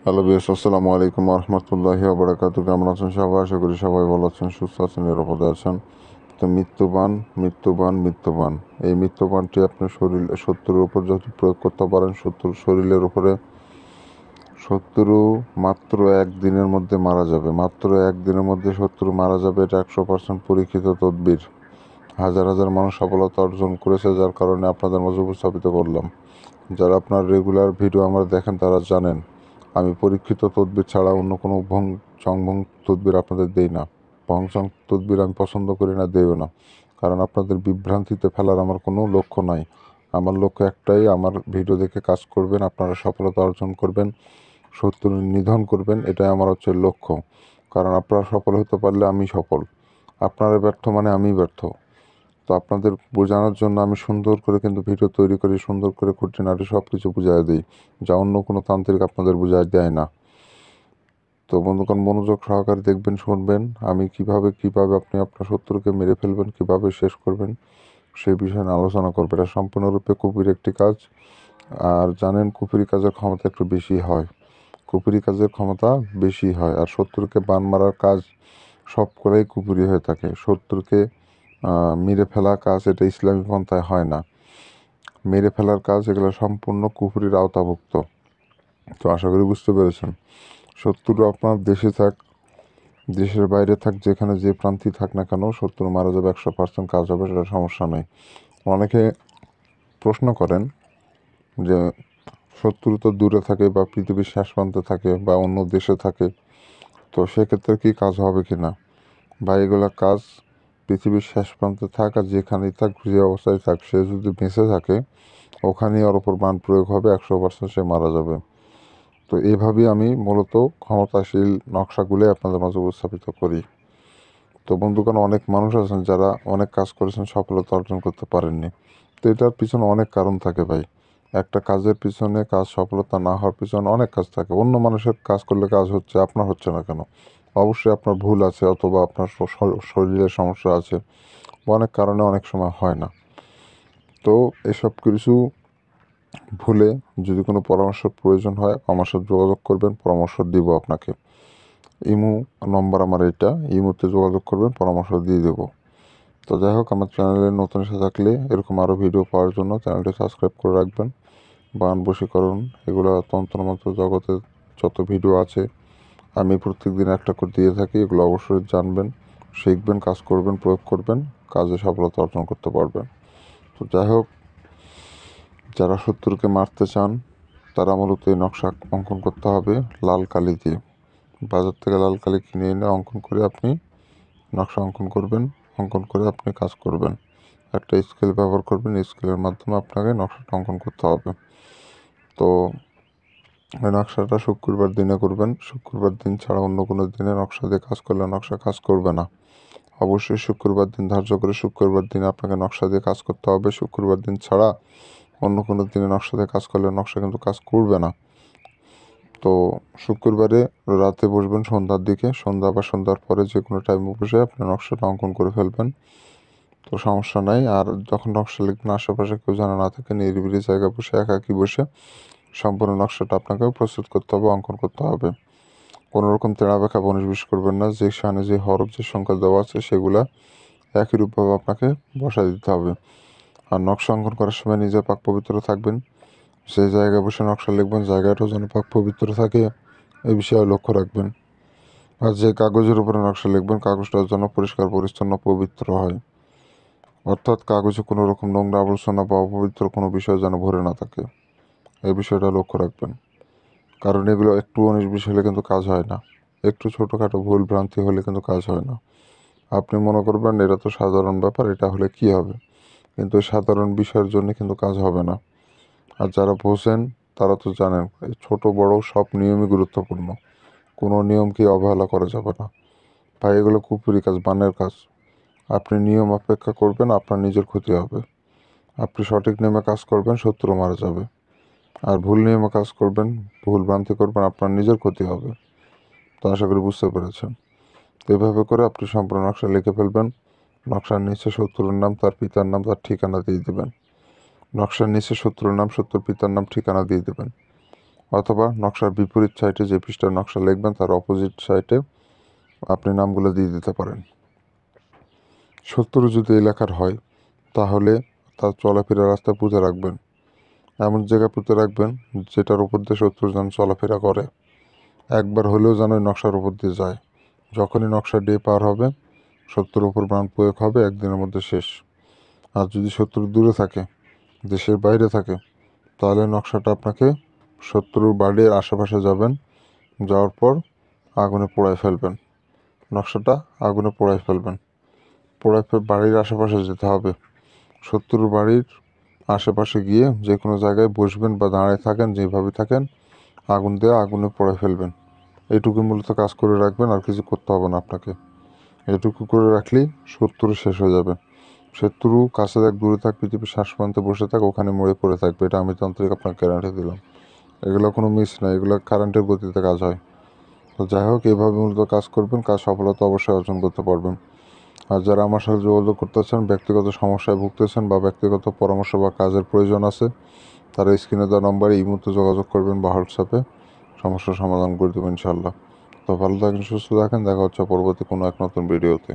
Hello বিয়াস, আসসালামু আলাইকুম রহমতুল্লাহি ওয়া কেমন আছেন সবাই? আশা করি সবাই ভালো আছেন, সুস্থ আছেন, নিরাপদে আছেন। তো মৃত্যুবান মৃত্যুবান মৃত্যুবান, এই মৃত্যুবানটি আপনার শত্রুর উপর যদি প্রয়োগ করতে পারেন, শত্রুর শরীরের উপরে, শত্রু মাত্র একদিনের মধ্যে মারা যাবে। মাত্র একদিনের মধ্যে শত্রু মারা যাবে, এটা 100% পরীক্ষিত তদবির। হাজার হাজার মানুষ সফলতা অর্জন করেছে, যার কারণে আপনাদের মাঝে উপস্থাপিত করলাম। যারা আপনার রেগুলার ভিডিও আমার দেখেন তারা জানেন আমি পরীক্ষিত তদবির ছাড়া অন্য কোনো চংভং তদবির আপনাদের দেই না। চং তদবির আমি পছন্দ করি না, দেও না। কারণ আপনাদের বিভ্রান্তিতে ফেলার আমার কোনো লক্ষ্য নাই। আমার লক্ষ্য একটাই, আমার ভিডিও দেখে কাজ করবেন, আপনারা সফলতা অর্জন করবেন, শত্রু নিধন করবেন, এটাই আমার হচ্ছে লক্ষ্য। কারণ আপনারা সফল হতে পারলে আমি সফল, আপনারা ব্যর্থ মানে আমি ব্যর্থ। তো আপনাদের বোঝানোর জন্য আমি সুন্দর করে কিন্তু ভিডিও তৈরি করি, সুন্দর করে খুঁটিনাটি সব কিছু বুঝাই দিই, যা অন্য কোনো তান্ত্রিক আপনাদের বুঝাই দেয় না। তো বন্ধুগণ, মনোযোগ সহকারে দেখবেন, শুনবেন আমি কিভাবে আপনি আপনার শত্রুকে মেরে ফেলবেন, কিভাবে শেষ করবেন, সেই বিষয়ে নিয়ে আলোচনা করবো। এটা সম্পূর্ণরূপে কুপির একটি কাজ। আর জানেন, কুপুরি কাজের ক্ষমতা একটু বেশি হয়, কুপুরি কাজের ক্ষমতা বেশি হয়। আর শত্রুকে বান মারার কাজ সব করেই কুপুরি হয়ে থাকে। শত্রুকে মেরে ফেলা কাজ এটা ইসলামী পন্থায় হয় না। মেরে ফেলার কাজ এগুলো সম্পূর্ণ কুফরির আওতাভুক্ত। তো আশা করি বুঝতে পেরেছেন। শত্রু আপনার দেশে থাক, দেশের বাইরে থাক, যেখানে যে প্রান্তি থাক না কেন, শত্রু মারা যাবে, 100% কাজ হবে, সেটা সমস্যা নেই। অনেকে প্রশ্ন করেন যে শত্রু তো দূরে থাকে বা পৃথিবীর শেষ প্রান্তে থাকে বা অন্য দেশে থাকে, তো সেক্ষেত্রে কি কাজ হবে কি না? বা এগুলা কাজ পৃথিবীর শেষ প্রান্তে থাক আর যেখানেই থাক, যে অবস্থায় থাক, সে যদি বেঁচে থাকে ওখানেই ওর ওপর বান প্রয়োগ হবে, 100% সে মারা যাবে। তো এইভাবেই আমি মূলত ক্ষমতাশীল নকশাগুলো আপনাদের মাঝে উপস্থাপিত করি। তো বন্ধুগণ, অনেক মানুষ আছেন যারা অনেক কাজ করেছেন, সফলতা অর্জন করতে পারেননি। তো এটার পিছনে অনেক কারণ থাকে ভাই। একটা কাজের পিছনে, কাজ সফলতা না হওয়ার পিছনে অনেক কাজ থাকে। অন্য মানুষের কাজ করলে কাজ হচ্ছে, আপনার হচ্ছে না কেন? অবশ্যই আপনার ভুল আছে, অথবা আপনার শরীরের সমস্যা আছে, অনেক কারণে অনেক সময় হয় না। তো এসব কিছু ভুলে যদি কোনো পরামর্শের প্রয়োজন হয়, আমার সাথে যোগাযোগ করবেন, পরামর্শ দিব আপনাকে। ইমো নম্বর আমার এটা, ইমোতে যোগাযোগ করবেন, পরামর্শ দিয়ে দেবো। তো যাই হোক, আমার চ্যানেলে নতুন এসে থাকলে এরকম আরও ভিডিও পাওয়ার জন্য চ্যানেলটি সাবস্ক্রাইব করে রাখবেন। বান বশীকরণ, এগুলো তন্ত্রমন্ত্র জগতের যত ভিডিও আছে আমি প্রত্যেক দিন একটা করে দিয়ে থাকি। এগুলো অবশ্যই জানবেন, শিখবেন, কাজ করবেন, প্রয়োগ করবেন, কাজে সফলতা অর্জন করতে পারবেন। তো যাই হোক, যারা শত্রুকে মারতে চান তারা মূলত এই নকশা অঙ্কন করতে হবে লাল কালি দিয়ে। বাজার থেকে লাল কালি কিনে এনে অঙ্কন করে আপনি নকশা অঙ্কন করবেন। অঙ্কন করে আপনি কাজ করবেন। একটা স্কেল ব্যবহার করবেন, স্কেলের মাধ্যমে আপনাকে নকশাটা অঙ্কন করতে হবে। তো এই নকশাটা শুক্রবার দিনে করবেন। শুক্রবার দিন ছাড়া অন্য কোনো দিনে নকশা দিয়ে কাজ করলে নকশা কাজ করবে না। অবশ্যই শুক্রবার দিন ধার্য করে শুক্রবার দিনে আপনাকে নকশা দিয়ে কাজ করতে হবে। শুক্রবার দিন ছাড়া অন্য কোনো দিনে নকশা দিয়ে কাজ করলে নকশা কিন্তু কাজ করবে না। তো শুক্রবারে রাতে বসবেন সন্ধ্যার দিকে, সন্ধ্যা বা সন্ধ্যার পরে যে কোনো টাইমে বসে আপনি নকশাটা অঙ্কন করে ফেলবেন। তো সমস্যা নাই। আর যখন নকশা লিখবেন, আশেপাশে কেউ যেন না থাকে, নিরিবিলি জায়গায় বসে একাকী বসে সম্পূর্ণ নকশাটা আপনাকে প্রস্তুত করতে হবে, অঙ্কন করতে হবে। কোনো রকম তেড়া বেঁকা 19-20 করবেন না। যে স্থানে যে হরফ, যে সংখ্যা দেওয়া আছে সেগুলা একই রূপভাবে আপনাকে বসায় দিতে হবে। আর নকশা অঙ্কন করার সময় নিজে পাক পবিত্র থাকবেন। যে জায়গায় বসে নকশা লিখবেন জায়গাটাও যেন পাক পবিত্র থাকে, এই বিষয়ে লক্ষ্য রাখবেন। আর যে কাগজের উপরে নকশা লিখবেন কাগজটা যেন পরিষ্কার পরিচ্ছন্ন পবিত্র হয়। অর্থাৎ কাগজে কোনো রকম নোংরা আবর্জনা বা অপবিত্র কোনো বিষয় যেন ভরে না থাকে, এই বিষয়টা লক্ষ্য রাখবেন। কারণ এগুলো একটু 19-20 হলে কিন্তু কাজ হয় না। একটু ছোটোখাটো ভুল ভ্রান্তি হলে কিন্তু কাজ হয় না। আপনি মনে করবেন এটা তো সাধারণ ব্যাপার, এটা হলে কি হবে, কিন্তু এই সাধারণ বিষয়ের জন্য কিন্তু কাজ হবে না। আর যারা বোঝেন তারা তো জানেন, এই ছোট বড় সব নিয়মই গুরুত্বপূর্ণ, কোনো নিয়মকে অবহেলা করা যাবে না ভাই। এগুলো কুপুরি কাজ, বানের কাজ। আপনি নিয়ম অপেক্ষা করবেন, আপনার নিজের ক্ষতি হবে। আপনি সঠিক নিয়মে কাজ করবেন, শত্রু মারা যাবে। আর ভুল নিয়মে কাজ করবেন, ভুল ভ্রান্তি করবেন, আপনার নিজের ক্ষতি হবে। তো আশা করি বুঝতে পেরেছেন। তো এভাবে করে আপনি সম্পূর্ণ নকশা লিখে ফেলবেন। নকশার নিচে শত্রুর নাম, তার পিতার নাম, তার ঠিকানা দিয়ে দেবেন। নকশার নিচে শত্রুর নাম, শত্রুর পিতার নাম, ঠিকানা দিয়ে দেবেন। অথবা নকশার বিপরীত সাইডে যে পৃষ্ঠার নকশা লিখবেন তার অপোজিট সাইডে আপনি নামগুলো দিয়ে দিতে পারেন। শত্রু যদি এলাকার হয় তাহলে তার চলাফেরা রাস্তায় পুঁতে রাখবেন, এমন জায়গায় পুঁতে রাখবেন যেটার উপর দিয়ে শত্রু যেন চলাফেরা করে, একবার হলেও যেন ওই নকশার উপর দিয়ে যায়। যখনই নকশা দিয়ে পার হবে শত্রুর উপর বাণ প্রয়োগ হবে, একদিনের মধ্যে শেষ। আর যদি শত্রু দূরে থাকে, দেশের বাইরে থাকে, তাহলে নকশাটা আপনাকে শত্রুর বাড়ির আশেপাশে যাবেন, যাওয়ার পর আগুনে পোড়ায় ফেলবেন, নকশাটা আগুনে পোড়ায় ফেলবেন। বাড়ির আশেপাশে যেতে হবে, শত্রুর বাড়ির আশেপাশে গিয়ে যে কোনো জায়গায় বসবেন বা দাঁড়ায় থাকেন, যেভাবে থাকেন, আগুন দেওয়া আগুনে পোড়ায় ফেলবেন। এইটুকু মূলত কাজ করে রাখবেন, আর কিছু করতে হবে না আপনাকে। এটুকু করে রাখলেই শত্রু শেষ হয়ে যাবে। শত্রু কাছে থাক দূরে থাক, পৃথিবীর শ্বাস প্রান্তে বসে থাক, ওখানে মরে পড়ে থাকবে, এটা আমি তান্ত্রিক আপনাকে গ্যারান্টি দিলাম। এগুলো কোনো মিস না, এগুলো কারেন্টের গতিতে কাজ হয়। তো যাই হোক, এইভাবে মূলত কাজ করবেন, কাজ সফলতা অবশ্যই অর্জন করতে পারবেন। আর যারা আমার সাথে যোগাযোগ করতেছেন, ব্যক্তিগত সমস্যায় ভুগতেছেন বা ব্যক্তিগত পরামর্শ বা কাজের প্রয়োজন আছে, তারা স্ক্রিনে দেওয়া নম্বরে এই মুহূর্তে যোগাযোগ করবেন বা হোয়াটসঅ্যাপে, সমস্যার সমাধান করে দেবেন ইনশাল্লাহ। তো ভালো থাকেন, সুস্থ থাকেন, দেখা হচ্ছে পরবর্তী কোনো এক নতুন ভিডিওতে।